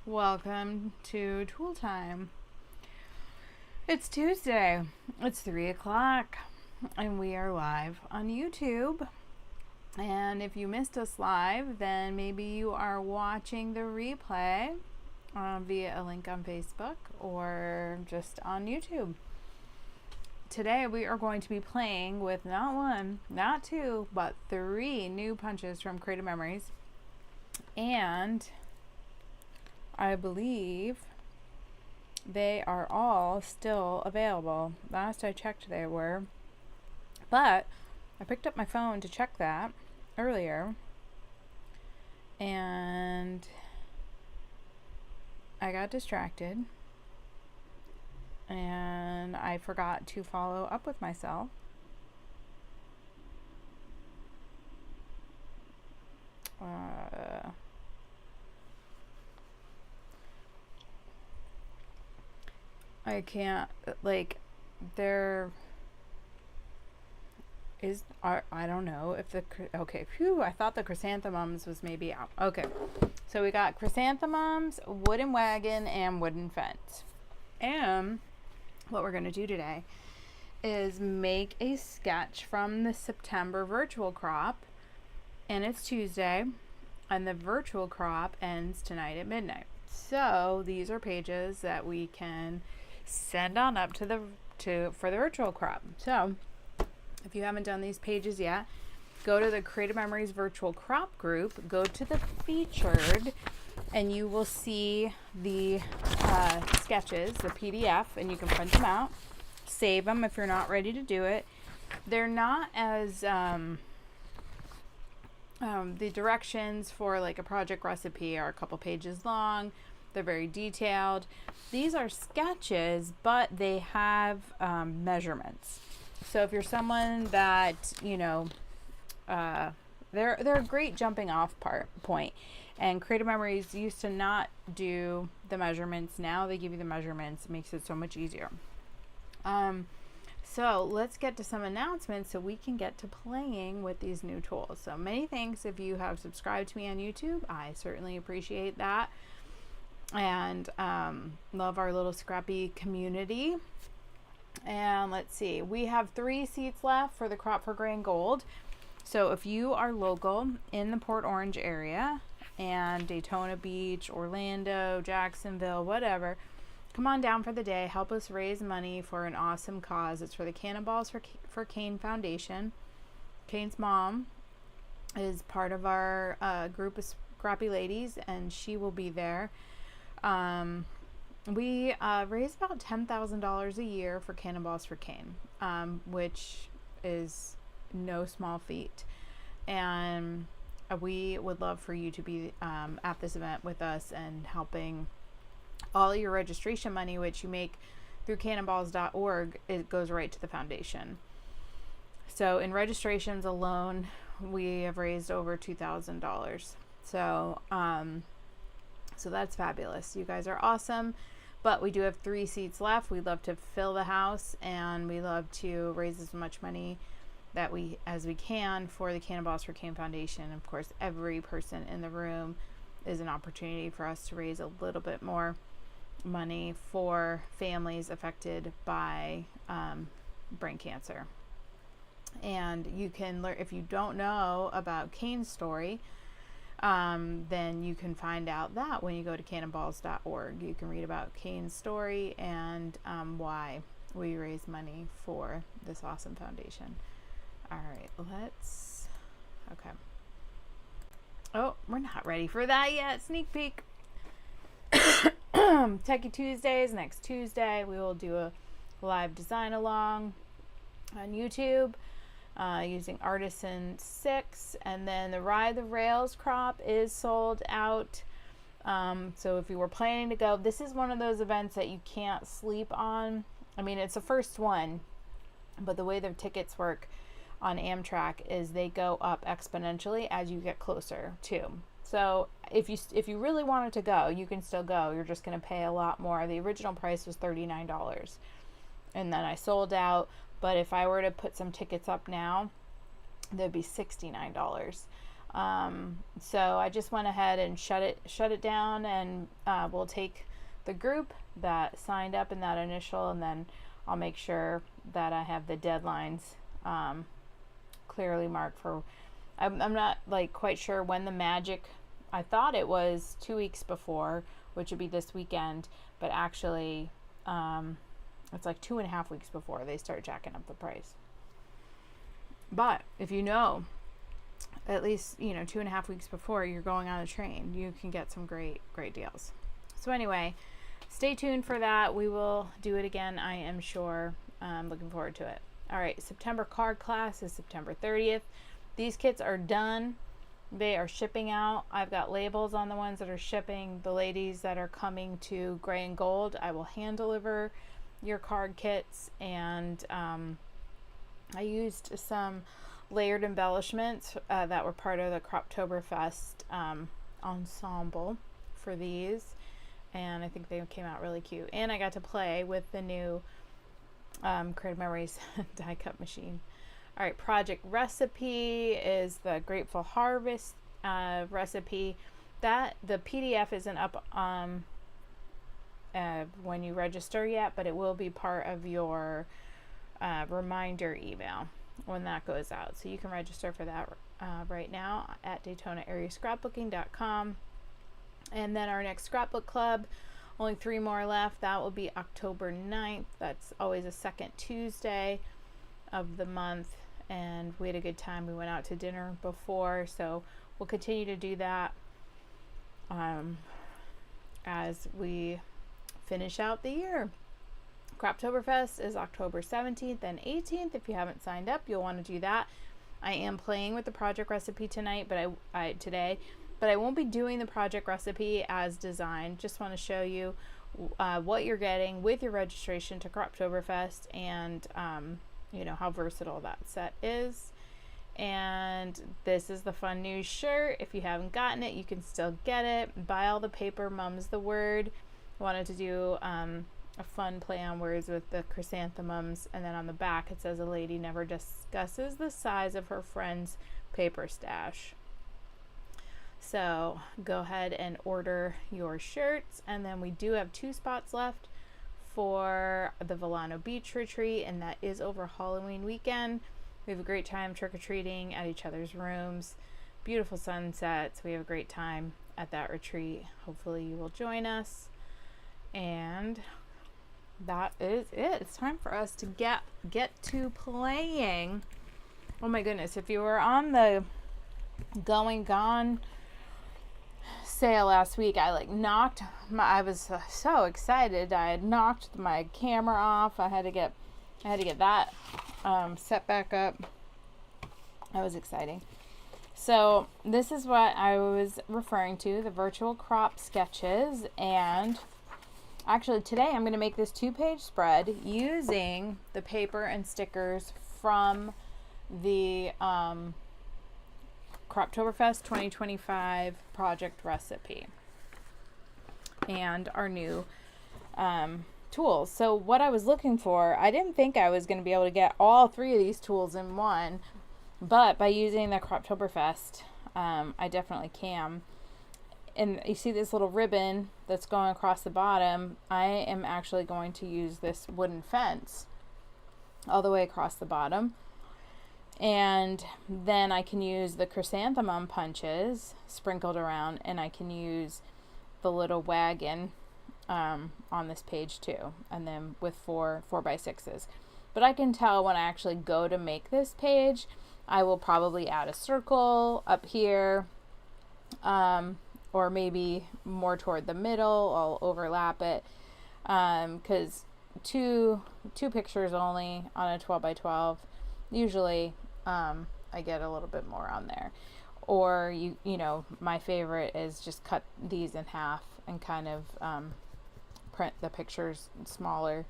Welcome to Tool Time. It's Tuesday. It's 3 o'clock, and we are live on YouTube. And if you missed us live, then maybe you are watching the replay via a link on Facebook or just on YouTube. Today we are going to be playing with not one, not two, but 3 new punches from Creative Memories. And I believe they are all still available. Last I checked they were. But I picked up my phone to check that earlier, and I got distracted and I forgot to follow up with myself. I can't, like, there is, I don't know if the, okay, phew, I thought the chrysanthemums was maybe out. Okay, so we got chrysanthemums, wooden wagon, and wooden fence. And what we're going to do today is make a sketch from the September virtual crop, and it's Tuesday, and the virtual crop ends tonight at midnight. So these are pages that we can send on up for the virtual crop. So if you haven't done these pages yet, go to the Creative Memories virtual crop group, go to the featured, and you will see the sketches, the PDF, and you can print them out, save them if you're not ready to do it. They're not as the directions for like a project recipe are a couple pages long. They're very detailed. These are sketches, but they have measurements. So if you're someone that, you know, they're a great jumping off point. And Creative Memories used to not do the measurements. Now they give you the measurements. It makes it so much easier. So let's get to some announcements so we can get to playing with these new tools. So many thanks if you have subscribed to me on YouTube. I certainly appreciate that. And love our little scrappy community. And let's see, we have 3 seats left for the Crop for Gray and Gold. So if you are local in the Port Orange area and Daytona Beach, Orlando, Jacksonville, whatever, come on down for the day. Help us raise money for an awesome cause. It's for the Cannonballs for Cane Foundation. Kane's mom is part of our group of scrappy ladies, and she will be there. We raise about $10,000 a year for Cannonballs for Cane, which is no small feat. And we would love for you to be at this event with us and helping. All your registration money, which you make through cannonballs.org, it goes right to the foundation. So in registrations alone, we have raised over $2,000. So so that's fabulous. You guys are awesome. But we do have 3 seats left. We'd love to fill the house, and we love to raise as much money as we can for the Cannonballs for Cane Foundation. Of course, every person in the room is an opportunity for us to raise a little bit more money for families affected by brain cancer. And you can learn, if you don't know about Kane's story, then you can find out that when you go to cannonballs.org. You can read about Kane's story and why we raise money for this awesome foundation. All right, okay. Oh, we're not ready for that yet. Sneak peek. Techie Tuesdays, next Tuesday, we will do a live design along on YouTube using Artisan 6. And then the Ride the Rails crop is sold out. So if you were planning to go, this is one of those events that you can't sleep on. I mean, it's the first one, but the way the tickets work on Amtrak is they go up exponentially as you get closer to. So if you really wanted to go, you can still go. You're just going to pay a lot more. The original price was $39, and then I sold out. But if I were to put some tickets up now, they'd be $69. So I just went ahead and shut it down, and we'll take the group that signed up in that initial, and then I'll make sure that I have the deadlines clearly marked for. I'm not like quite sure when the magic. I thought it was 2 weeks before, which would be this weekend, but actually it's like 2.5 weeks before they start jacking up the price. But if you know, at least 2.5 weeks before you're going on a train, you can get some great deals. So anyway, stay tuned for that. We will do it again, I am sure. I'm looking forward to it. All right, September card class is September 30th. These kits are done. They are shipping out. I've got labels on the ones that are shipping. The ladies that are coming to Gray and Gold, I will hand deliver your card kits. And I used some layered embellishments that were part of the Croptoberfest ensemble for these. And I think they came out really cute. And I got to play with the new Creative Memories die cut machine. All right, project recipe is the Grateful Harvest recipe. That the PDF isn't up when you register yet, but it will be part of your reminder email when that goes out. So you can register for that right now at DaytonaAreaScrapbooking.com. And then our next scrapbook club, only 3 more left. That will be October 9th. That's always a second Tuesday of the month. And we had a good time. We went out to dinner before, so we'll continue to do that as we finish out the year. Croptoberfest is October 17th and 18th. If you haven't signed up, you'll want to do that. I am playing with the project recipe tonight, but today, but I won't be doing the project recipe as designed. Just want to show you what you're getting with your registration to Croptoberfest, and how versatile that set is. And this is the fun new shirt. If you haven't gotten it, you can still get it. Buy all the paper, mum's the word. I wanted to do a fun play on words with the chrysanthemums, and then on the back it says, a lady never discusses the size of her friend's paper stash. So go ahead and order your shirts, and then we do have 2 spots left for the Volano Beach retreat, and that is over Halloween weekend. We have a great time trick-or-treating at each other's rooms. Beautiful sunsets. We have a great time at that retreat. Hopefully you will join us. And that is it. It's time for us to get to playing. Oh my goodness, if you were on the Going Gone sale last week, I was so excited. I had knocked my camera off. I had to get that set back up. That was exciting. So this is what I was referring to, the virtual crop sketches. And actually today I'm going to make this 2-page spread using the paper and stickers from the Croptoberfest 2025 project recipe and our new tools. So what I was looking for, I didn't think I was going to be able to get all 3 of these tools in one, but by using the Croptoberfest, I definitely can. And you see this little ribbon that's going across the bottom. I am actually going to use this wooden fence all the way across the bottom. And then I can use the chrysanthemum punches sprinkled around, and I can use the little wagon on this page too, and then with 4x6s. But I can tell when I actually go to make this page, I will probably add a circle up here, or maybe more toward the middle. I'll overlap it, because two pictures only on a 12x12. Usually I get a little bit more on there. Or my favorite is just cut these in half and kind of print the pictures smaller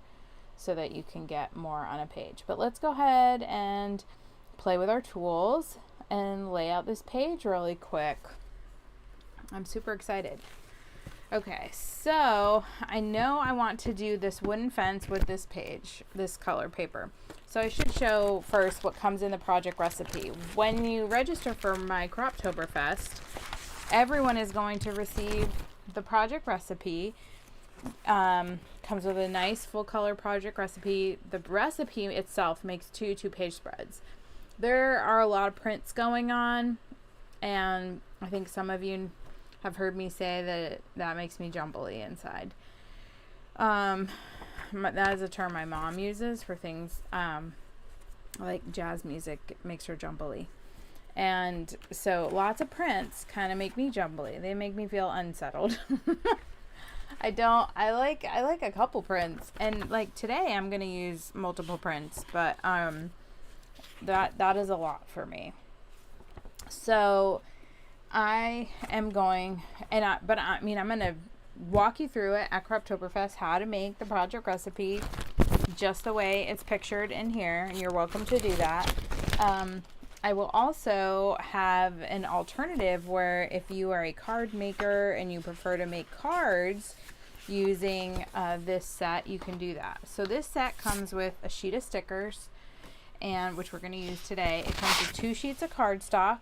so that you can get more on a page. But let's go ahead and play with our tools and lay out this page really quick. I'm super excited. Okay, so I know I want to do this wooden fence with this page, this color paper. So I should show first what comes in the project recipe. When you register for my Croptoberfest, everyone is going to receive the project recipe. Comes with a nice full color project recipe. The recipe itself makes two 2-page spreads. There are a lot of prints going on, and I think some of you have heard me say that makes me jumbly inside. That is a term my mom uses for things like jazz music. It makes her jumbly. And so lots of prints kind of make me jumbly. They make me feel unsettled. I like a couple prints, and like today I'm going to use multiple prints, but that is a lot for me. So I am going, I'm going to walk you through it at Croptoberfest, how to make the project recipe just the way it's pictured in here, and you're welcome to do that. I will also have an alternative where if you are a card maker and you prefer to make cards using this set, you can do that. So this set comes with a sheet of stickers, and which we're going to use today. It comes with 2 sheets of cardstock,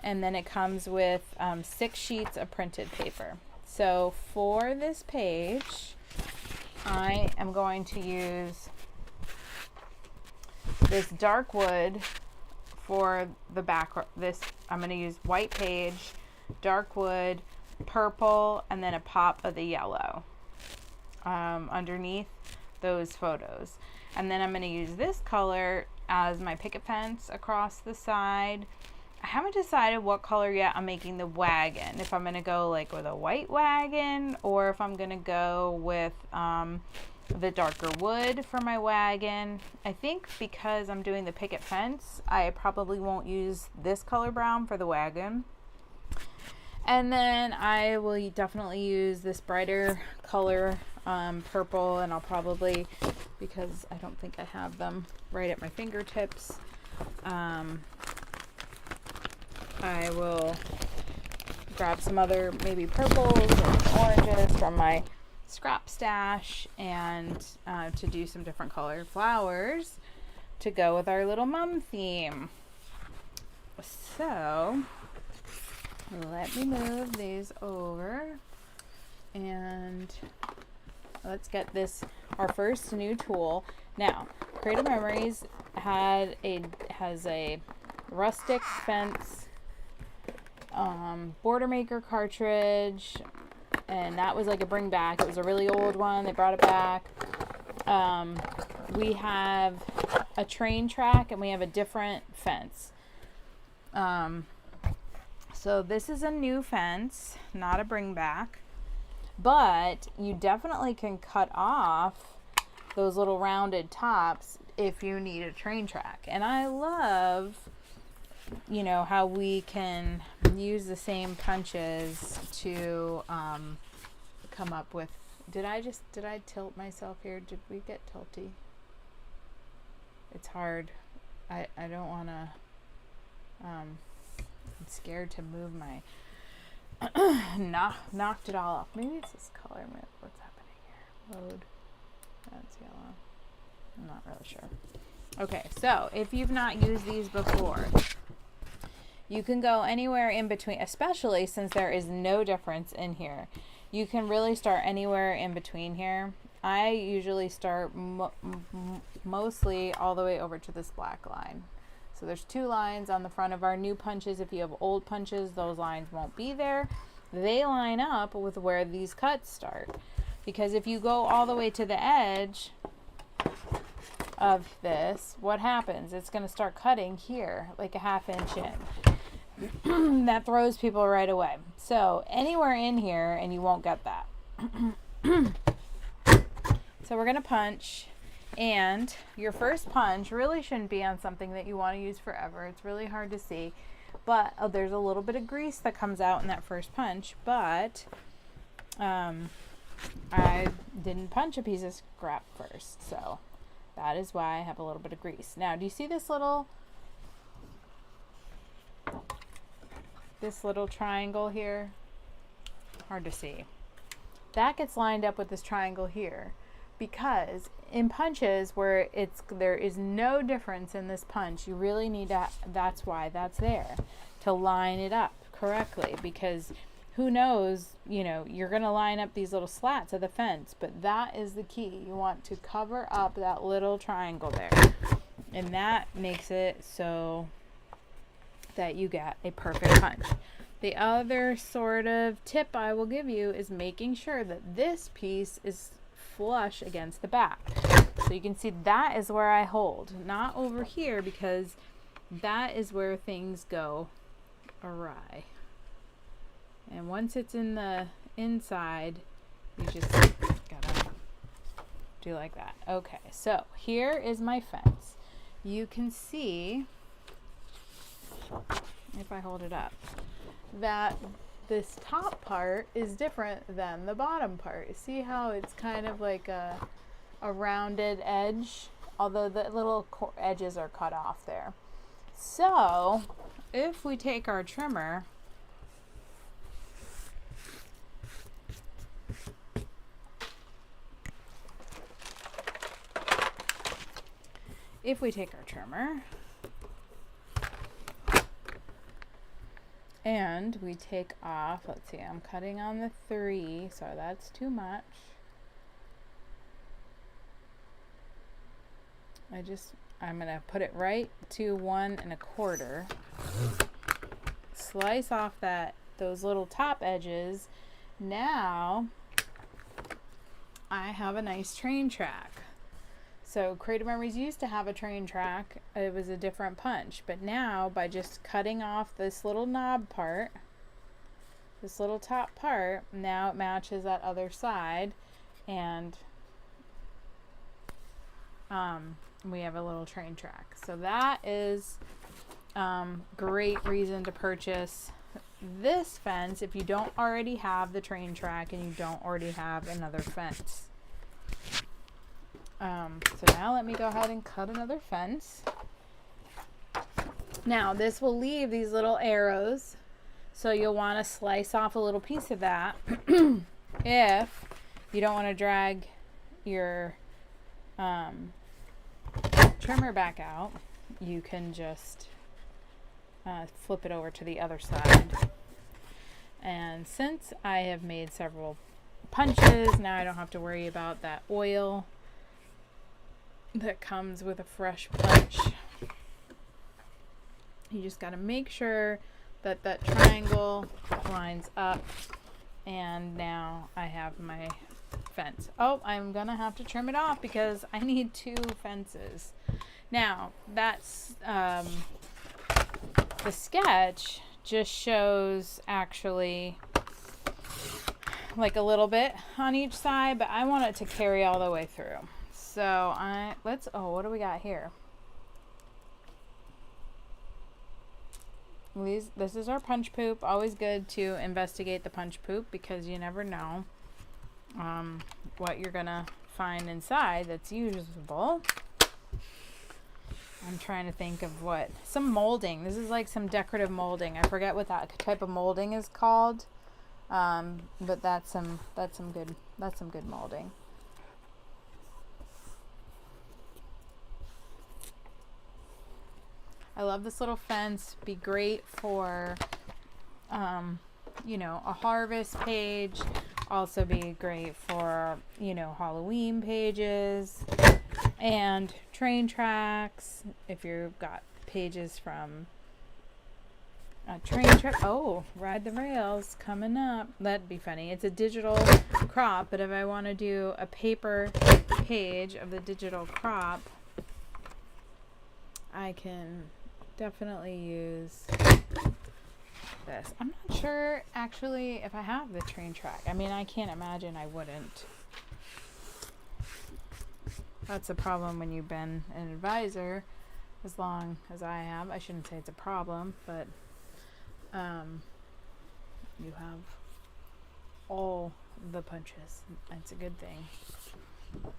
and then it comes with 6 sheets of printed paper. So for this page, I am going to use this dark wood for the back. I'm going to use white page, dark wood, purple, and then a pop of the yellow underneath those photos. And then I'm going to use this color as my picket fence across the side. I haven't decided what color yet I'm making the wagon. If I'm going to go like with a white wagon, or if I'm going to go with the darker wood for my wagon. I think because I'm doing the picket fence, I probably won't use this color brown for the wagon. And then I will definitely use this brighter color, purple, and I'll probably, because I don't think I have them right at my fingertips, I will grab some other maybe purples or oranges from my scrap stash, and to do some different colored flowers to go with our little mum theme. So let me move these over, and let's get this, our first new tool. Now, Creative Memories has a rustic fence border maker cartridge, and that was like a bring back. It was a really old one. They brought it back. We have a train track, and we have a different fence. So this is a new fence, not a bring back, but you definitely can cut off those little rounded tops if you need a train track. And I love, how we can use the same punches to come up with. Did I tilt myself here? Did we get tilty? It's hard. I don't want to. I'm scared to move my. Knocked it all off. Maybe it's this color. What's happening here? Load. That's yellow. I'm not really sure. Okay, so if you've not used these before, you can go anywhere in between, especially since there is no difference in here. You can really start anywhere in between here. I usually start mostly all the way over to this black line. So there's 2 lines on the front of our new punches. If you have old punches, those lines won't be there. They line up with where these cuts start. Because if you go all the way to the edge of this, what happens? It's going to start cutting here, like a 1/2 inch in. That throws people right away. So anywhere in here, and you won't get that. So we're going to punch. And your first punch really shouldn't be on something that you want to use forever. It's really hard to see. But there's a little bit of grease that comes out in that first punch. But I didn't punch a piece of scrap first. So that is why I have a little bit of grease. Now, do you see this little triangle here? hard to see. That gets lined up with this triangle here, because in punches where there is no difference in this punch, you really need to, that's why that's there, to line it up correctly, because who knows, you know, you're going to line up these little slats of the fence, but that is the key. You want to cover up that little triangle there, and that makes it so that you get a perfect punch. The other sort of tip I will give you is making sure that this piece is flush against the back. So you can see that is where I hold, not over here, because that is where things go awry. And once it's in the inside, you just gotta do like that. Okay, so here is my fence. You can see, if I hold it up, that this top part is different than the bottom part. See how it's kind of like a rounded edge, although the little edges are cut off there. So if we take our trimmer, and we take off, let's see, I'm cutting on the 3, so that's too much. I'm gonna put it right to 1 1/4. Slice off those little top edges. Now I have a nice train track. So Creative Memories used to have a train track. It was a different punch, but now by just cutting off this little knob part, this little top part, now it matches that other side, and we have a little train track. So that is great reason to purchase this fence if you don't already have the train track and you don't already have another fence. So now let me go ahead and cut another fence. Now this will leave these little arrows, so you'll want to slice off a little piece of that. If you don't want to drag your trimmer back out, you can just flip it over to the other side. And since I have made several punches, now I don't have to worry about that oil that comes with a fresh punch. You just got to make sure that that triangle lines up, and now I have my fence. Oh, I'm gonna have to trim it off because I need 2 fences. Now that's the sketch just shows actually like a little bit on each side, but I want it to carry all the way through. So what do we got here? This is our punch poop. Always good to investigate the punch poop because you never know what you're gonna find inside that's usable. I'm trying to think of some molding. This is like some decorative molding. I forget what that type of molding is called, but that's some good molding. I love this little fence. Be great for, you know, a harvest page. Also be great for, you know, Halloween pages and train tracks. If you've got pages from a train track. Oh, Ride the Rails coming up. That'd be funny. It's a digital crop, but if I want to do a paper page of the digital crop, I can definitely use this. I'm not sure actually if I have the train track. I mean, I can't imagine I wouldn't. That's a problem when you've been an advisor as long as I have. I shouldn't say it's a problem, but you have all the punches. That's a good thing.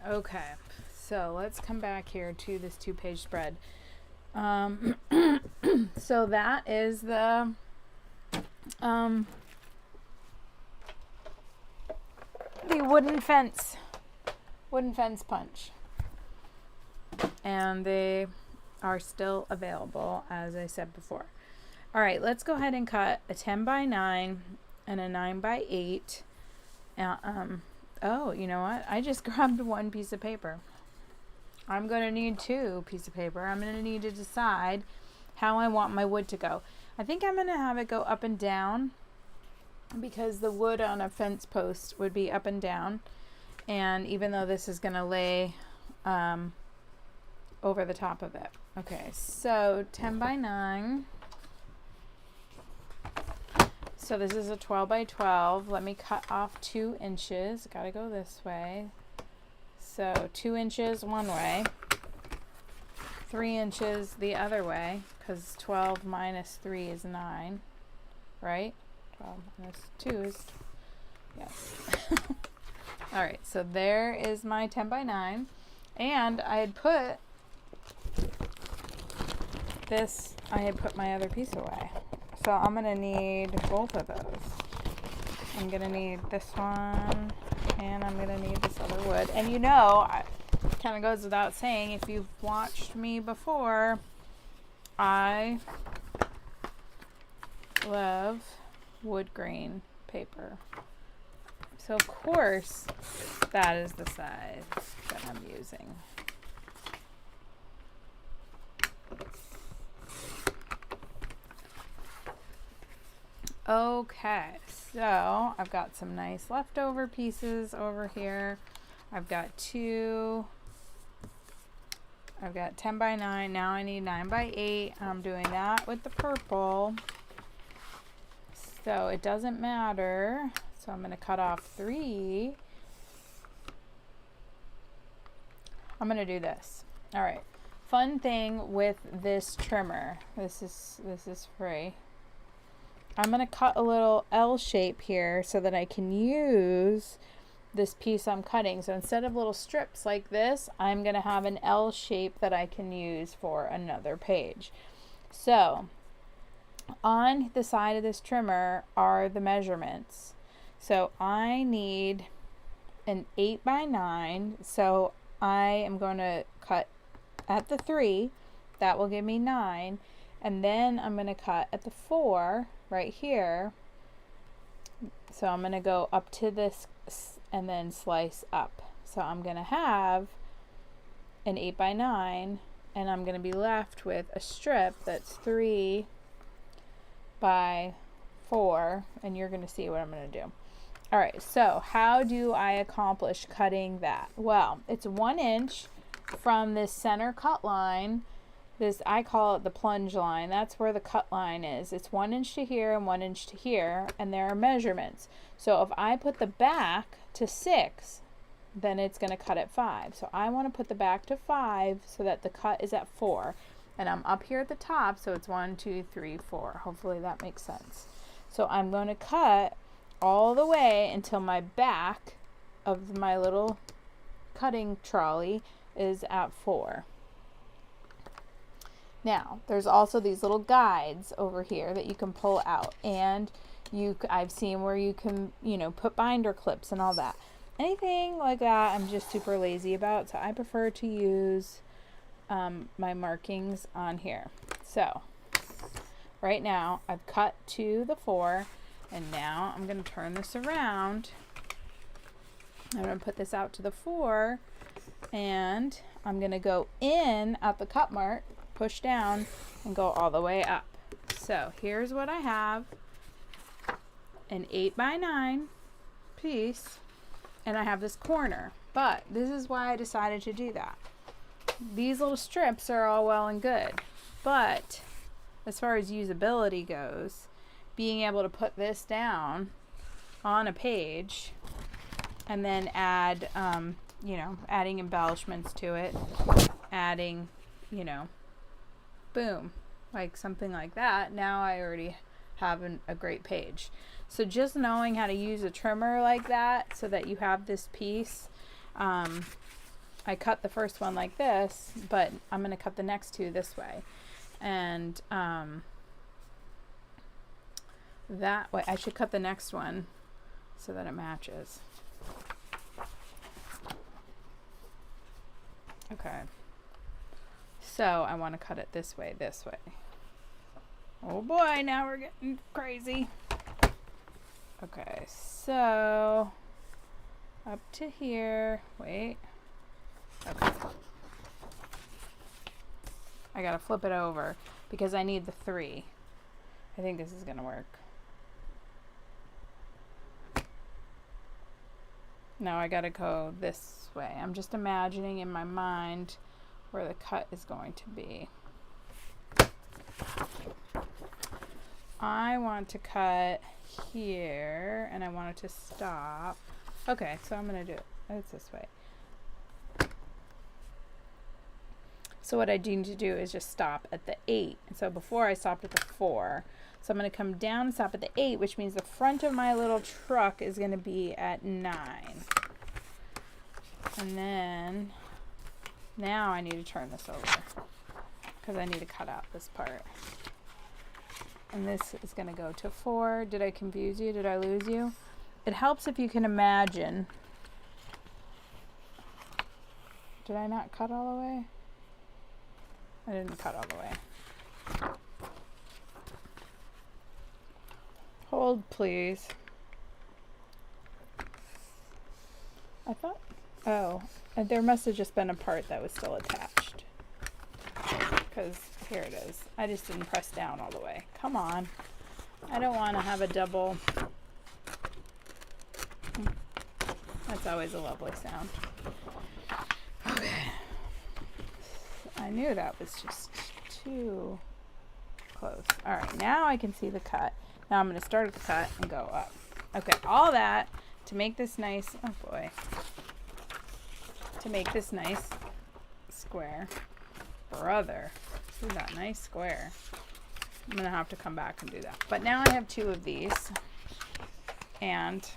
Okay, so let's come back here to this 2-page spread. So that is the the wooden fence punch. And they are still available, as I said before. All right, let's go ahead and cut a 10 by 9 and a 9 by 8. Oh, you know what? I just grabbed one piece of paper. I'm going to need 2 pieces of paper. I'm going to need to decide how I want my wood to go. I think I'm going to have it go up and down because the wood on a fence post would be up and down. And even though this is going to lay over the top of it. Okay, so 10 by 9. So this is a 12 by 12. Let me cut off 2 inches. Gotta go this way. So 2 inches one way, 3 inches the other way, because 12 minus 3 is 9, right? 12 minus 2 is, yes. All right, so there is my 10 by 9. And I had put this, I had put my other piece away. So I'm going to need both of those. I'm going to need this one, and I'm going to need this other wood. And you know, it kind of goes without saying, if you've watched me before, I love wood grain paper. So of course, that is the size that I'm using. Okay, so I've got some nice leftover pieces over here. I've got 2. I've got 10 by 9. Now I need 9 by 8. I'm doing that with the purple. So it doesn't matter. So I'm going to cut off 3. I'm going to do this. All right. Fun thing with this trimmer. This is free. I'm going to cut a little L shape here so that I can use this piece I'm cutting. So instead of little strips like this, I'm going to have an L shape that I can use for another page. So on the side of this trimmer are the measurements. So I need an 8 by 9. So I am going to cut at the 3. That will give me 9. And then I'm going to cut at the 4 right here. So I'm going to go up to this and then slice up. So I'm going to have an 8 by 9, and I'm going to be left with a strip that's 3 by 4, and you're going to see what I'm going to do. All right, so how do I accomplish cutting that? Well, it's 1 inch from this center cut line. This, I call it the plunge line. That's where the cut line is. It's 1 inch to here and 1 inch to here, and there are measurements. So if I put the back to 6, then it's going to cut at 5. So I want to put the back to 5 so that the cut is at 4. And I'm up here at the top, so it's 1, 2, 3, 4. Hopefully that makes sense. So I'm going to cut all the way until my back of my little cutting trolley is at 4. Now, there's also these little guides over here that you can pull out, and I've seen where you can, put binder clips and all that. Anything like that, I'm just super lazy about, so I prefer to use my markings on here. So, right now, I've cut to the 4, and now I'm going to turn this around. I'm going to put this out to the 4, and I'm going to go in at the cut mark, push down, and go all the way up. So here's what I have: an 8 by 9 piece, and I have this corner. But this is why I decided to do that. These little strips are all well and good, but as far as usability goes, being able to put this down on a page and then add adding embellishments to it, adding boom, like something like that. Now I already have a great page. So just knowing how to use a trimmer like that so that you have this piece. I cut the first one like this, but I'm going to cut the next 2 this way. And that way, I should cut the next one so that it matches. Okay. So I want to cut it this way. Oh boy, now we're getting crazy. Okay, so up to here. Wait. Okay. I gotta flip it over because I need the 3. I think this is gonna work. Now I gotta go this way. I'm just imagining in my mind where the cut is going to be. I want to cut here and I want it to stop. Okay, so I'm gonna do it. It's this way. So what I need to do is just stop at the 8. And so before I stopped at the 4. So I'm going to come down and stop at the 8, which means the front of my little truck is going to be at 9. And then now I need to turn this over because I need to cut out this part. And this is going to go to 4. Did I confuse you? Did I lose you? It helps if you can imagine. Did I not cut all the way? I didn't cut all the way. Hold, please. I thought, oh, there must have just been a part that was still attached. Because here it is. I just didn't press down all the way. Come on. I don't want to have a double. That's always a lovely sound. Okay. I knew that was just too close. All right, now I can see the cut. Now I'm going to start at the cut and go up. Okay, all that to make this nice, oh boy, to make this nice square. Brother, see that nice square. I'm going to have to come back and do that. But now I have 2 of these, and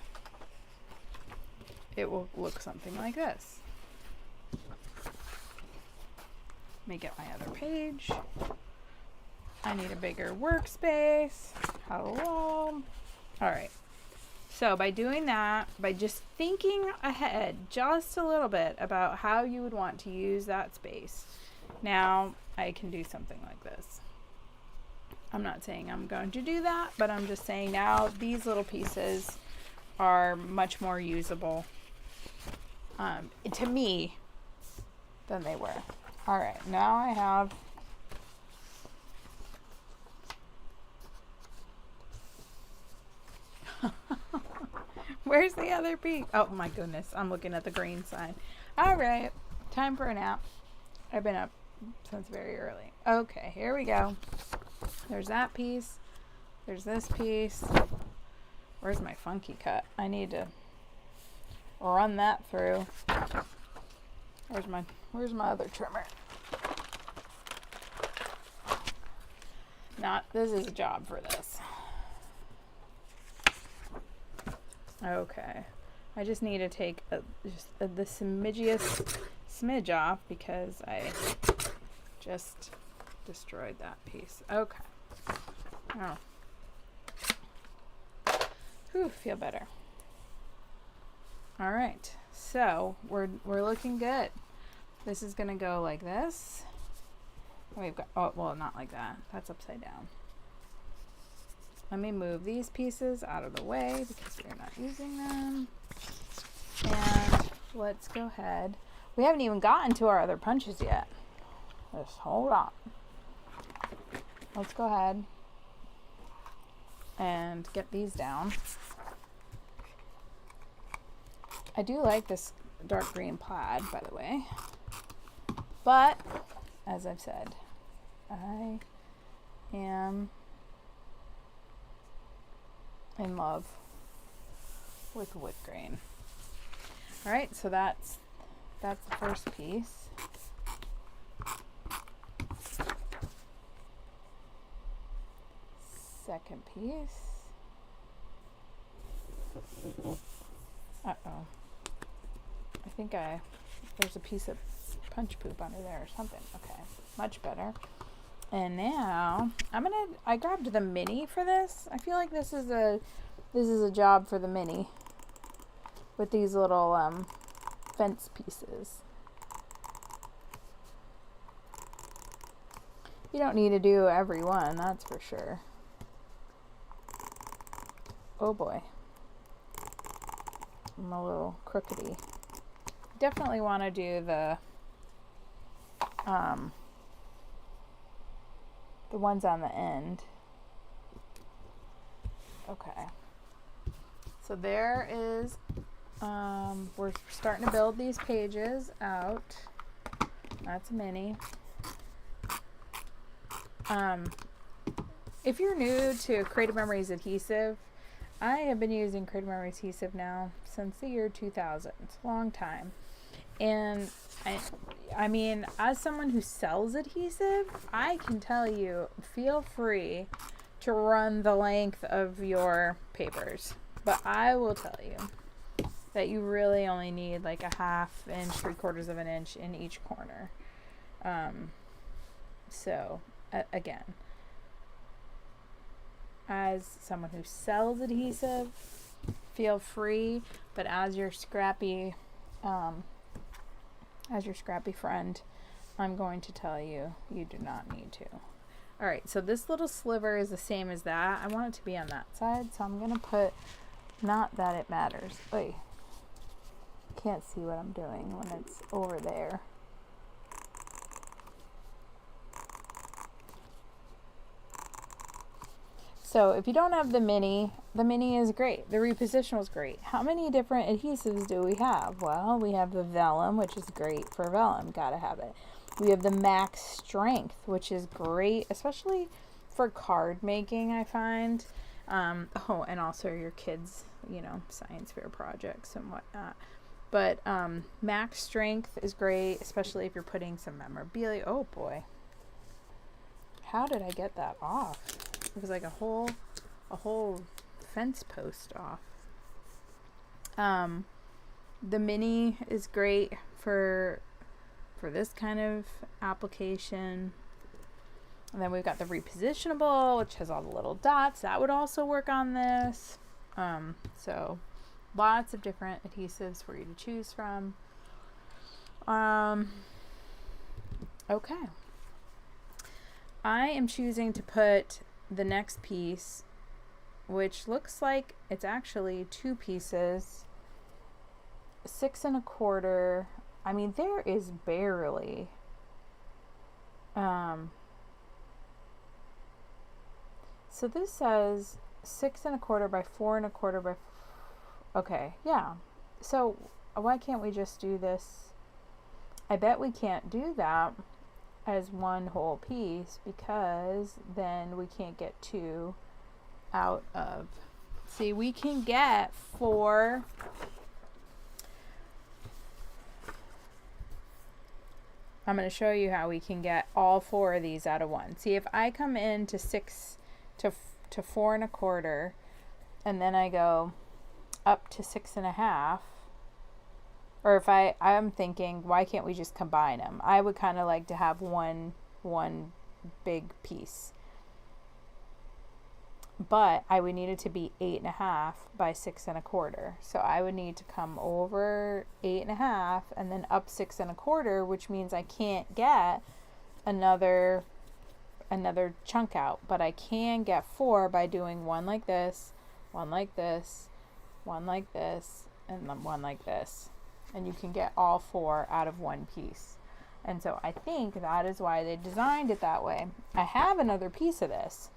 it will look something like this. Let me get my other page. I need a bigger workspace. Hello. All right. So by doing that, by just thinking ahead just a little bit about how you would want to use that space, now I can do something like this. I'm not saying I'm going to do that, but I'm just saying now these little pieces are much more usable to me than they were. All right, now I have where's the other piece? Oh my goodness, I'm looking at the green sign. All right, time for a nap. I've been up since very early. Okay, here we go. There's that piece. There's this piece. Where's my funky cut? I need to run that through. Where's my other trimmer? This is a job for this. Okay. I just need to take the smidge off because I just destroyed that piece. Okay. Oh. Whew, feel better. All right. So we're looking good. This is gonna go like this. We've got, oh, well, not like that. That's upside down. Let me move these pieces out of the way because we're not using them. And let's go ahead. We haven't even gotten to our other punches yet. Just hold on. Let's go ahead and get these down. I do like this dark green plaid, by the way. But, as I've said, I am in love with wood grain. All right, so that's the first piece. Second piece. Uh-oh. I think there's a piece of punch poop under there or something. Okay, much better. And now I grabbed the mini for this. I feel like this is a job for the mini with these little fence pieces. You don't need to do every one, that's for sure. Oh boy. I'm a little crookedy. Definitely want to do the ones on the end. Okay. So there is, we're starting to build these pages out. That's a mini. If you're new to Creative Memories adhesive, I have been using Creative Memories adhesive now since the year 2000. It's a long time. And I mean, as someone who sells adhesive, I can tell you, feel free to run the length of your papers. But I will tell you that you really only need like a 1/2 inch, 3/4 of an inch in each corner. So, again, as someone who sells adhesive, feel free, but as your scrappy friend, I'm going to tell you, you do not need to. All right, so this little sliver is the same as that. I want it to be on that side, so I'm going to put, not that it matters. Oy. Can't see what I'm doing when it's over there. So if you don't have the mini is great. The reposition was great. How many different adhesives do we have? Well, we have the vellum, which is great for vellum. Gotta have it. We have the Max Strength, which is great, especially for card making, I find. Oh, and also your kids, you know, science fair projects and whatnot. But Max Strength is great, especially if you're putting some memorabilia. Oh boy. How did I get that off? It was like a whole fence post off. The mini is great for this kind of application. And then we've got the repositionable, which has all the little dots. That would also work on this. So lots of different adhesives for you to choose from. Okay. I am choosing to put the next piece, which looks like it's actually 2 pieces, 6 1/4. I mean, there is barely so this says 6 1/4 by 4 1/4 by okay, yeah. So why can't we just do this? I bet we can't do that as one whole piece, because then we can't get 2 out of. See, we can get 4. I'm going to show you how we can get all 4 of these out of one. See, if I come in to 6 to 4 1/4, and then I go up to 6 1/2, or if I'm thinking, why can't we just combine them? I would kind of like to have one big piece, but I would need it to be 8 1/2 by 6 1/4. So I would need to come over 8 1/2 and then up 6 1/4, which means I can't get another chunk out, but I can get 4 by doing one like this, one like this, one like this, and then one like this. And you can get all 4 out of one piece. And so I think that is why they designed it that way. I have another piece of this,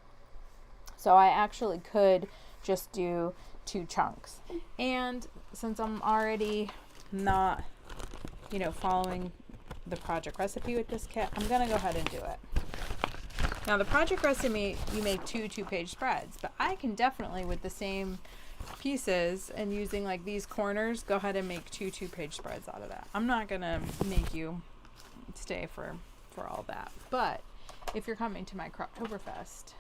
so I actually could just do 2 chunks. And since I'm already not, you know, following the project recipe with this kit, I'm gonna go ahead and do it. Now the project recipe, you make 2 2-page spreads, but I can definitely, with the same pieces and using like these corners, go ahead and make 2 2-page spreads out of that. I'm not gonna make you stay for all that, but if you're coming to my Croptoberfest,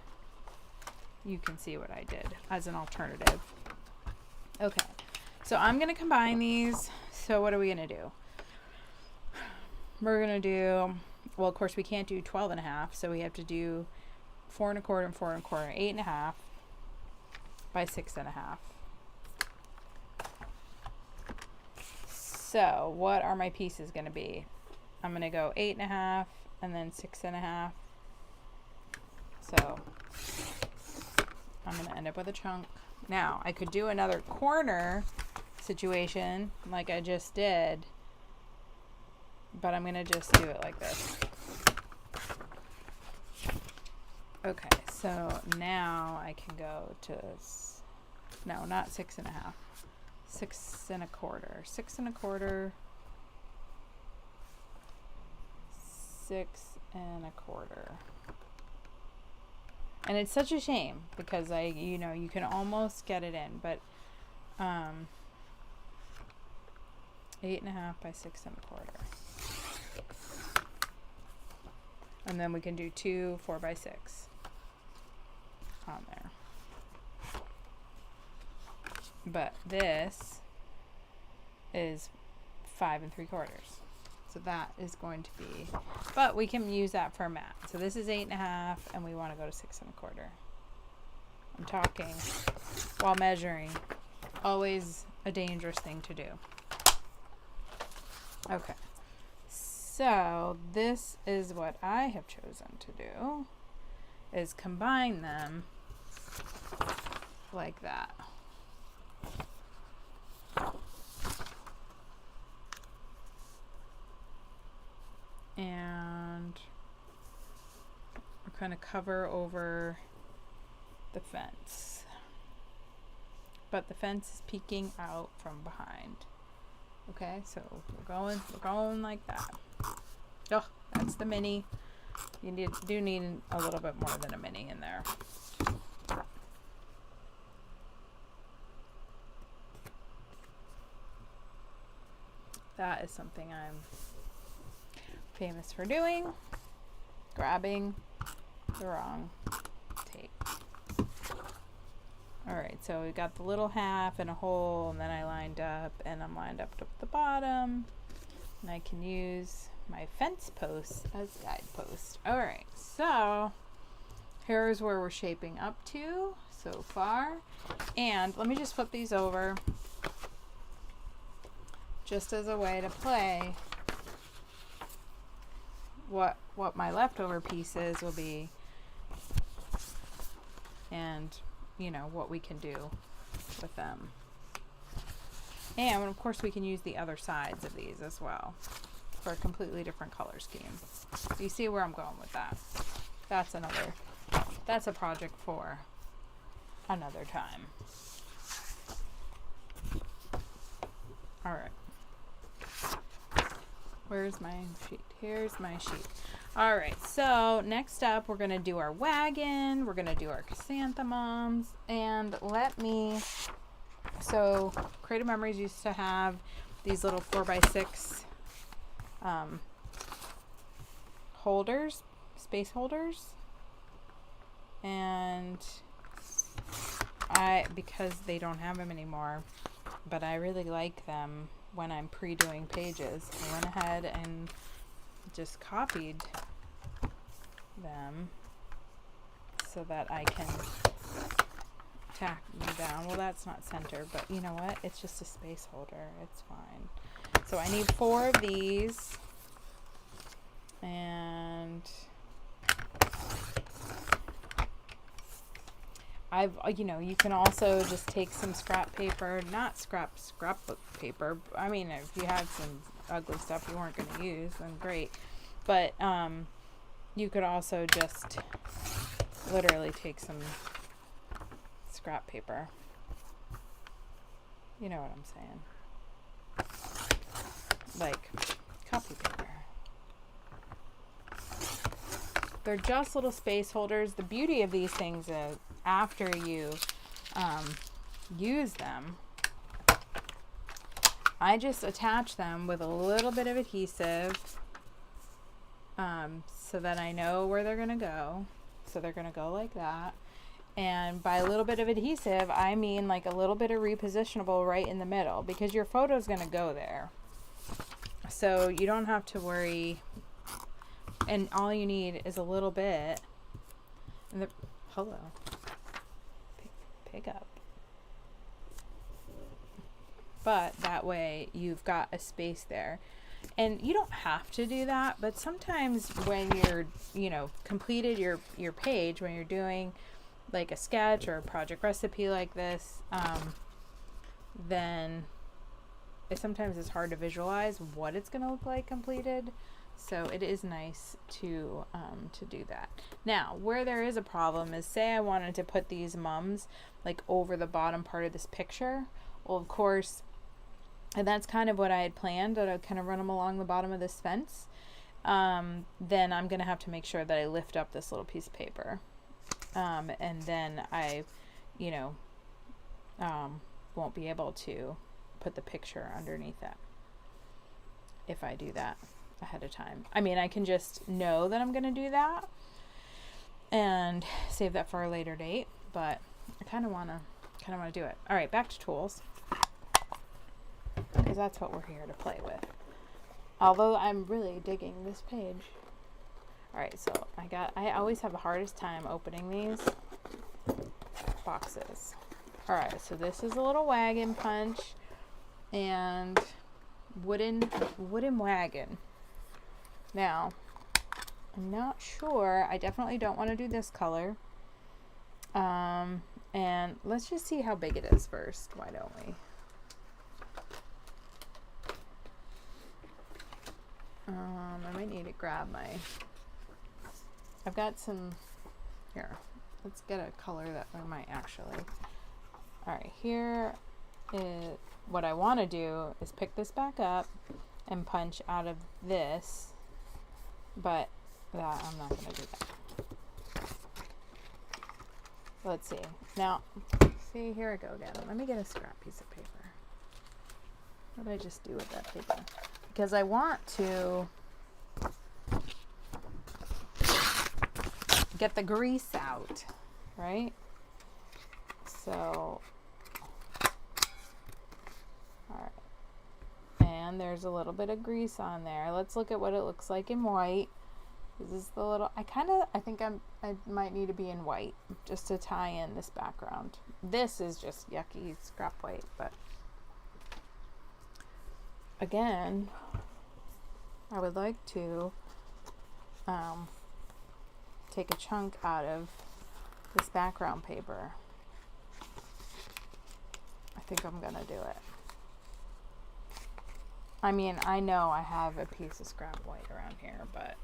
you can see what I did as an alternative. Okay, so I'm gonna combine these. So what are we gonna do? We're gonna do, well, of course we can't do 12 1/2, so we have to do 4 1/4 and 4 1/4, 8 1/2 by 6 1/2. So what are my pieces going to be? I'm going to go 8 1/2 and then 6 1/2 So I'm going to end up with a chunk. Now, I could do another corner situation like I just did, but I'm going to just do it like this. Okay, so now I can go to, no, not 6.5, 6 1/4, 6 1/4, 6 1/4. And it's such a shame because you know, you can almost get it in, but 8.5 by 6 1/4. And then we can do 2 4 by 6 on there. But this is 5 3/4. So that is going to be, but we can use that for a mat. So this is 8.5 and we want to go to 6 1/4. I'm talking while measuring. Always a dangerous thing to do. Okay. So this is what I have chosen to do, is combine them like that. And we're going to cover over the fence. But the fence is peeking out from behind. Okay, so we're going like that. Oh, that's the mini. You do need a little bit more than a mini in there. That is something I'm famous for doing. Grabbing the wrong tape. Alright, so we got the little half and a hole, and then I lined up, and I'm lined up to the bottom. And I can use my fence posts as guideposts. Alright, so here's where we're shaping up to so far. And let me just flip these over just as a way to play what my leftover pieces will be, and you know what we can do with them. And of course we can use the other sides of these as well for a completely different color scheme. Do you see where I'm going with that? That's a project for another time. All right. Where's my sheet? Here's my sheet. All right, so next up, we're gonna do our wagon. We're gonna do our chrysanthemums, and so Creative Memories used to have these little 4x6 holders, space holders, and because they don't have them anymore, but I really like them when I'm pre-doing pages. I went ahead and just copied them so that I can tack them down. Well, that's not center, but you know what? It's just a space holder. It's fine. So I need 4 of these, and you can also just take some scrap paper, not scrapbook paper. I mean, if you had some ugly stuff you weren't going to use, then great. But you could also just literally take some scrap paper. You know what I'm saying? Like copy paper. They're just little space holders. The beauty of these things is after you use them, I just attach them with a little bit of adhesive so that I know where they're going to go. So they're going to go like that. And by a little bit of adhesive, I mean like a little bit of repositionable right in the middle, because your photo is going to go there. So you don't have to worry. And all you need is a little bit. And hello. Pick up. But that way you've got a space there. And you don't have to do that, but sometimes when you're, you know, completed your page, when you're doing like a sketch or a project recipe like this, then sometimes it's hard to visualize what it's going to look like completed. So it is nice to do that. Now, where there is a problem is, say I wanted to put these mums like over the bottom part of this picture. Well, of course, and that's kind of what I had planned, that I'd kind of run them along the bottom of this fence. Then I'm going to have to make sure that I lift up this little piece of paper. And then I, you know, won't be able to put the picture underneath it if I do that ahead of time. I mean, I can just know that I'm going to do that and save that for a later date, but I kind of want to do it. All right, back to tools, because that's what we're here to play with. Although I'm really digging this page. All right, so I always have the hardest time opening these boxes. All right, so this is a little wagon punch and wooden wagon. Now, I'm not sure. I definitely don't want to do this color. And let's just see how big it is first. Why don't we? I might need to grab my... I've got some... Here, let's get a color that I might actually... Alright, here is... What I want to do is pick this back up and punch out of this, but that I'm not going to do that. Let's see. Now, see, here I go again. Let me get a scrap piece of paper. What did I just do with that paper? Because I want to get the grease out, right? So, alright. And there's a little bit of grease on there. Let's look at what it looks like in white. This is the little, I think I might need to be in white just to tie in this background. This is just yucky scrap white, but again, I would like to take a chunk out of this background paper. I think I'm gonna do it. I mean, I know I have a piece of scrap white around here, but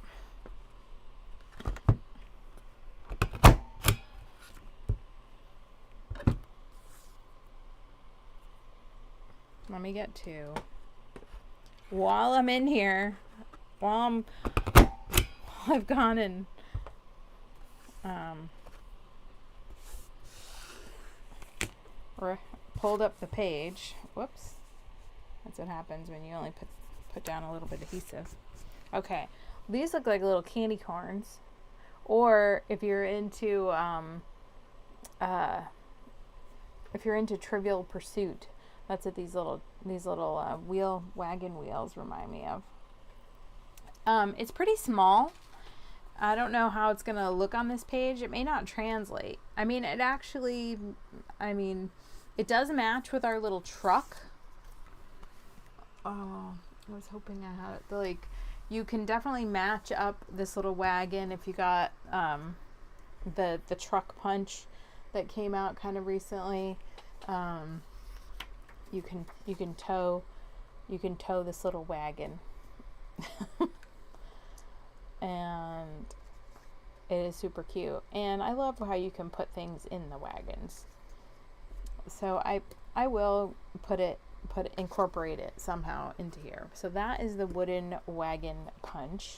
let me get two. While I'm in here, while I've gone and pulled up the page. Whoops. That's what happens when you only put down a little bit of adhesive. Okay, these look like little candy corns. Or if you're into Trivial Pursuit, that's what these little wagon wheels remind me of. It's pretty small. I don't know how it's gonna look on this page. It may not translate. I mean, it does match with our little truck. Oh, I was hoping I had it. Like, you can definitely match up this little wagon if you got the truck punch that came out kind of recently. You can tow this little wagon. And it is super cute, and I love how you can put things in the wagons. So I will incorporate it somehow into here. So that is the wooden wagon punch.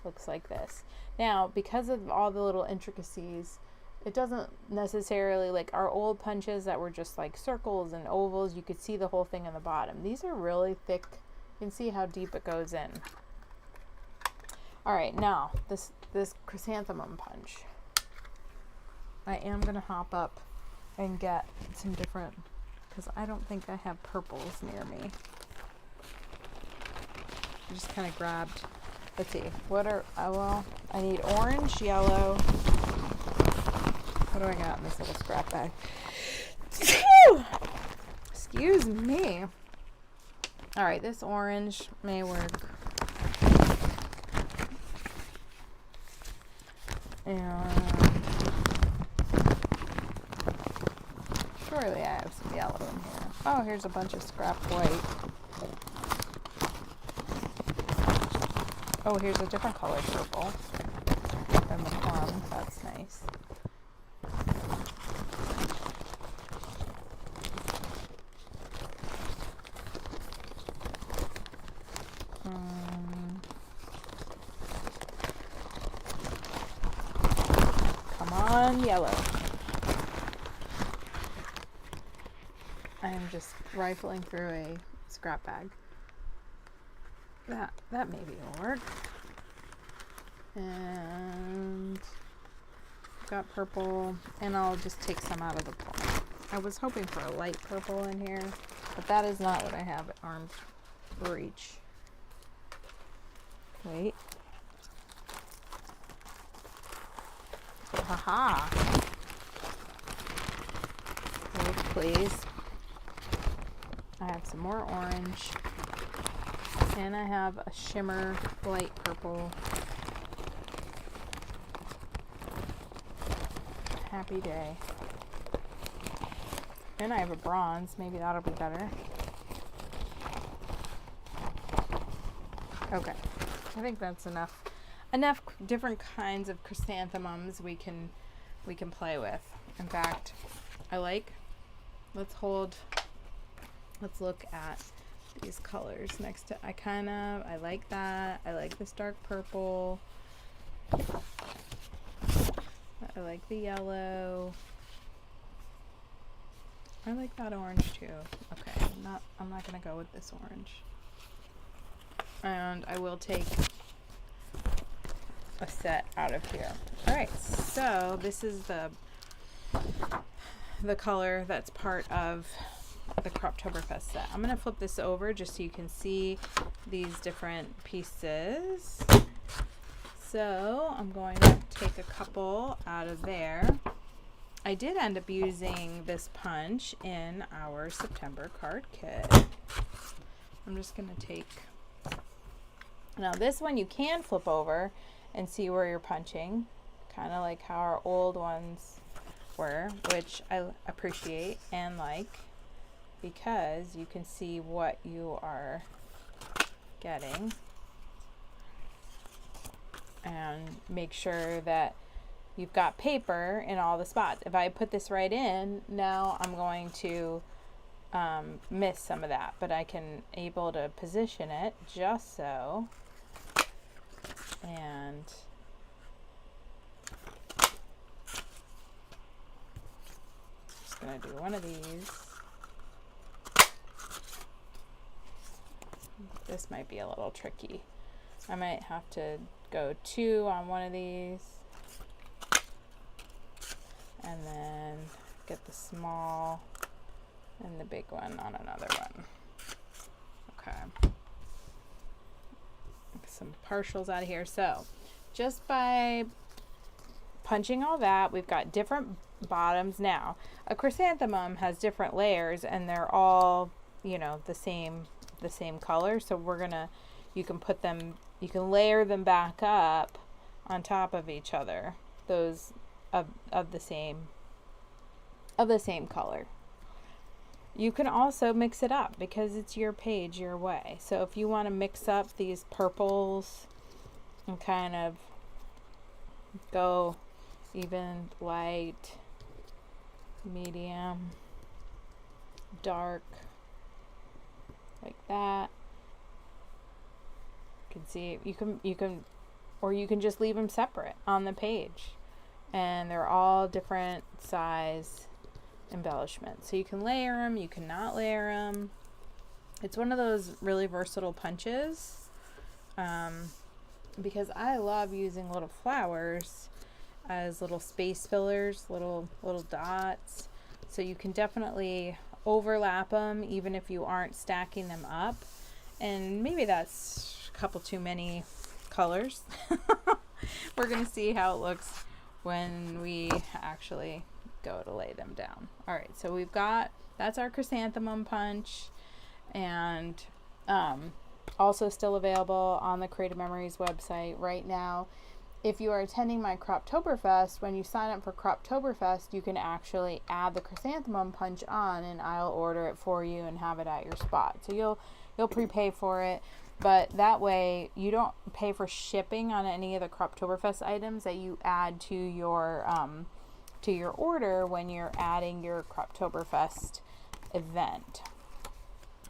Looks like this. Now, because of all the little intricacies, it doesn't necessarily, like our old punches that were just like circles and ovals, you could see the whole thing on the bottom. These are really thick. You can see how deep it goes in. All right, now this chrysanthemum punch. I am gonna hop up and get some different, because I don't think I have purples near me. I just kind of grabbed. Let's see. I need orange, yellow. What do I got in this little scrap bag? Excuse me. All right, this orange may work. And surely I have some yellow in here. Oh, here's a bunch of scrap white. Oh, here's a different color purple than the plum. That's nice. Come on, yellow. I am just rifling through a scrap bag. That maybe will work. And got purple, and I'll just take some out of the plum. I was hoping for a light purple in here, but that is not what I have at arm's reach. Wait. Haha. Hold, please. I have some more orange. And I have a shimmer light purple. Happy day. And I have a bronze. Maybe that'll be better. Okay. I think that's enough. Enough different kinds of chrysanthemums we can play with. In fact, let's look at these colors next to, I like that. I like this dark purple. I like the yellow. I like that orange too. Okay, I'm not gonna go with this orange. And I will take a set out of here. Alright, so this is the color that's part of the Croptoberfest set. I'm going to flip this over just so you can see these different pieces. So I'm going to take a couple out of there. I did end up using this punch in our September card kit. I'm just going to take, now this one you can flip over and see where you're punching, kind of like how our old ones were, which I appreciate and like, because you can see what you are getting and make sure that you've got paper in all the spots. If I put this right in, now I'm going to miss some of that, but I can able to position it just so. And just gonna do one of these. This might be a little tricky. I might have to go 2 on one of these and then get the small and the big one on another one. Okay. Some partials out of here. So just by punching all that, we've got different bottoms. Now a chrysanthemum has different layers and they're all, you know, the same color. So you can layer them back up on top of each other, those of the same color. You can also mix it up because it's your page, your way. So if you want to mix up these purples and kind of go even, light, medium, dark, like that. You can see, or you can just leave them separate on the page. And they're all different size embellishments. So you can layer them, you cannot layer them. It's one of those really versatile punches, because I love using little flowers as little space fillers, little dots. So you can definitely overlap them even if you aren't stacking them up. And maybe that's a couple too many colors. We're gonna see how it looks when we actually go to lay them down. All right, so that's our chrysanthemum punch, and also still available on the Creative Memories website right now if you are attending my Croptoberfest, when you sign up for Croptoberfest, you can actually add the chrysanthemum punch on, and I'll order it for you and have it at your spot. So you'll prepay for it, but that way you don't pay for shipping on any of the Croptoberfest items that you add to your order when you're adding your Croptoberfest event.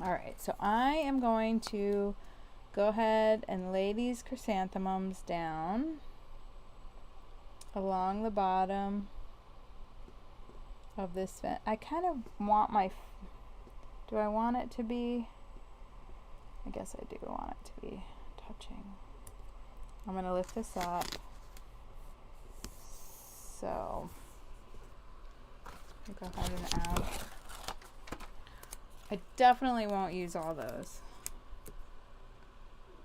All right, so I am going to go ahead and lay these chrysanthemums down along the bottom of this vent. I kind of want do I want it to be, I guess I do want it to be touching. I'm going to lift this up. So I'll go ahead and add. I definitely won't use all those.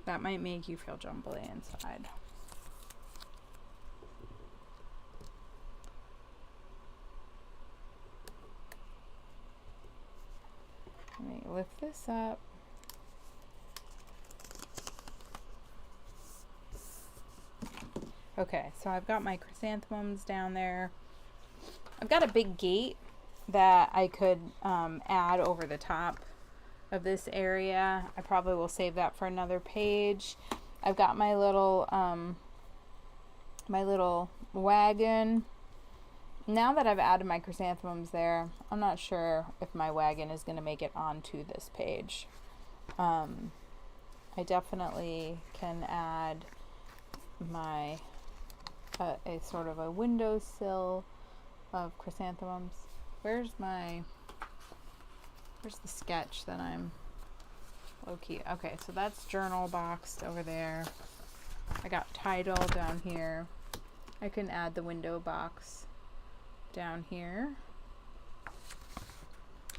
That might make you feel jumbly inside. Let me lift this up. Okay, so I've got my chrysanthemums down there. I've got a big gate that I could add over the top of this area. I probably will save that for another page. I've got my little wagon. Now that I've added my chrysanthemums there, I'm not sure if my wagon is going to make it onto this page. I definitely can add my a sort of a windowsill of chrysanthemums. Where's the sketch that I'm low key? Okay, so that's journal boxed over there. I got title down here. I can add the window box down here.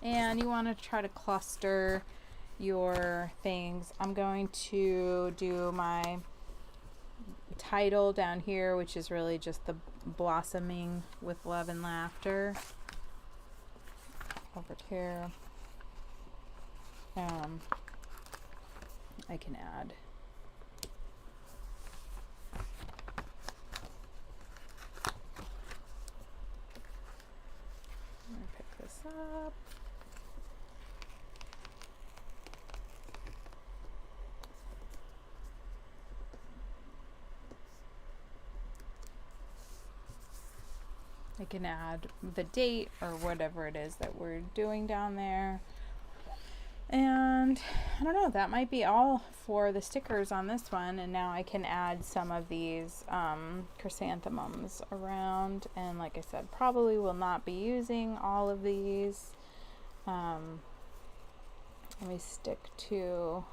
And you want to try to cluster your things. I'm going to do my title down here, which is really just the blossoming with love and laughter. Over here. I can add I'm gonna pick this up. I can add the date or whatever it is that we're doing down there. And I don't know, that might be all for the stickers on this one. And now I can add some of these chrysanthemums around. And like I said, probably will not be using all of these. Let me stick to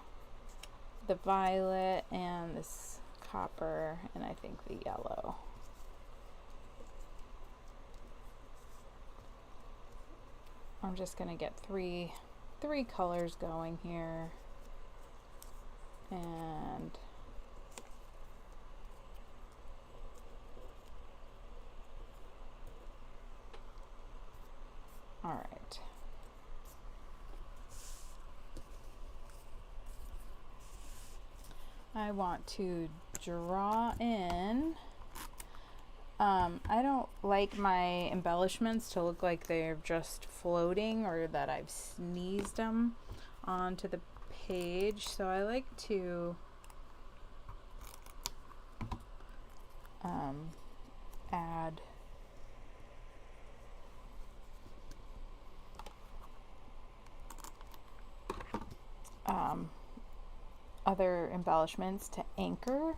the violet and this copper and I think the yellow. I'm just going to get three colors going here. And all right. I want to draw in. I don't like my embellishments to look like they're just floating or that I've sneezed them onto the page, so I like to add other embellishments to anchor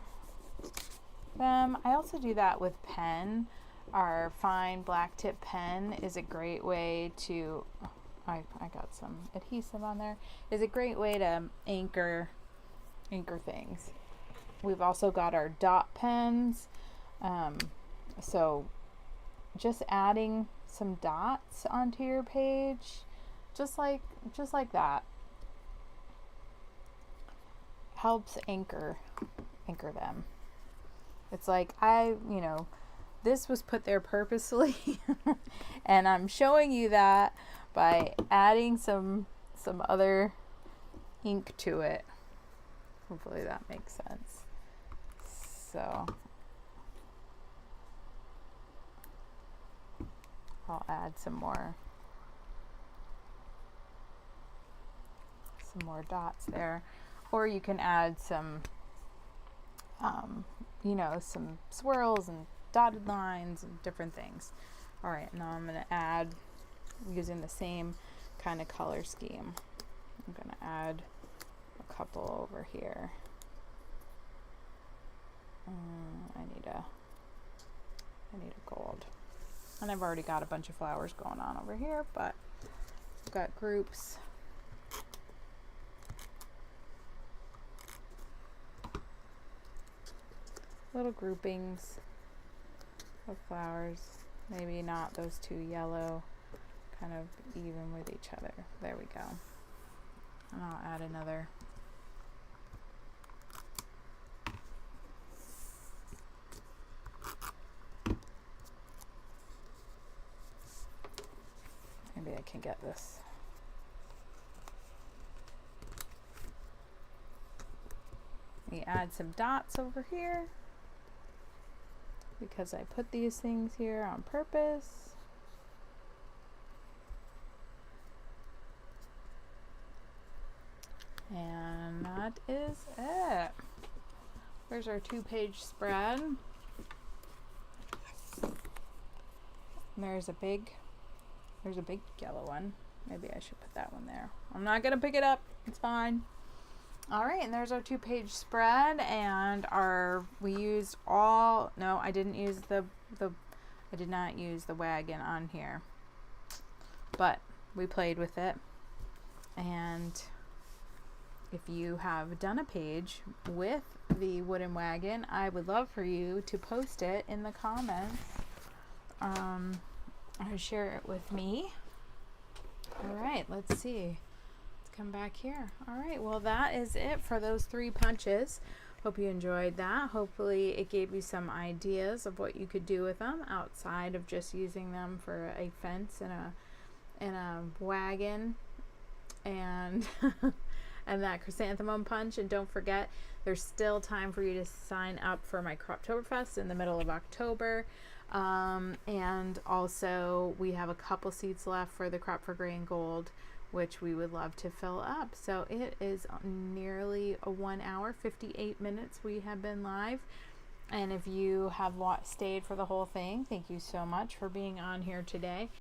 them. I also do that with pen. Our fine black tip pen is a great way to, I got some adhesive on there, is a great way to anchor things. We've also got our dot pens. So just adding some dots onto your page, just like that, helps anchor them. It's like this was put there purposely and I'm showing you that by adding some other ink to it. Hopefully that makes sense. So I'll add some more dots there, or you can add some some swirls and dotted lines and different things. All right, now I'm going to add, using the same kind of color scheme, I'm going to add a couple over here. I need a gold, and I've already got a bunch of flowers going on over here, but I've got groups. Little groupings of flowers, maybe not those two yellow, kind of even with each other. There we go. And I'll add another. Maybe I can get this. We add some dots over here, because I put these things here on purpose. And that is it. There's our 2-page spread. And there's a big yellow one. Maybe I should put that one there. I'm not gonna pick it up, it's fine. All right, and there's our 2-page spread, and we used all, no, I didn't use I did not use the wagon on here, but we played with it. And if you have done a page with the wooden wagon, I would love for you to post it in the comments, or share it with me. All right, let's see. Come back here. All right, well, that is it for those 3 punches. Hope you enjoyed that. Hopefully it gave you some ideas of what you could do with them outside of just using them for a fence and a wagon and and that chrysanthemum punch. And don't forget, there's still time for you to sign up for my Croptoberfest in the middle of October. And also we have a couple seats left for the Crop for Gray and Gold, which we would love to fill up. So it is nearly a 1 hour, 58 minutes we have been live. And if you have stayed for the whole thing, thank you so much for being on here today.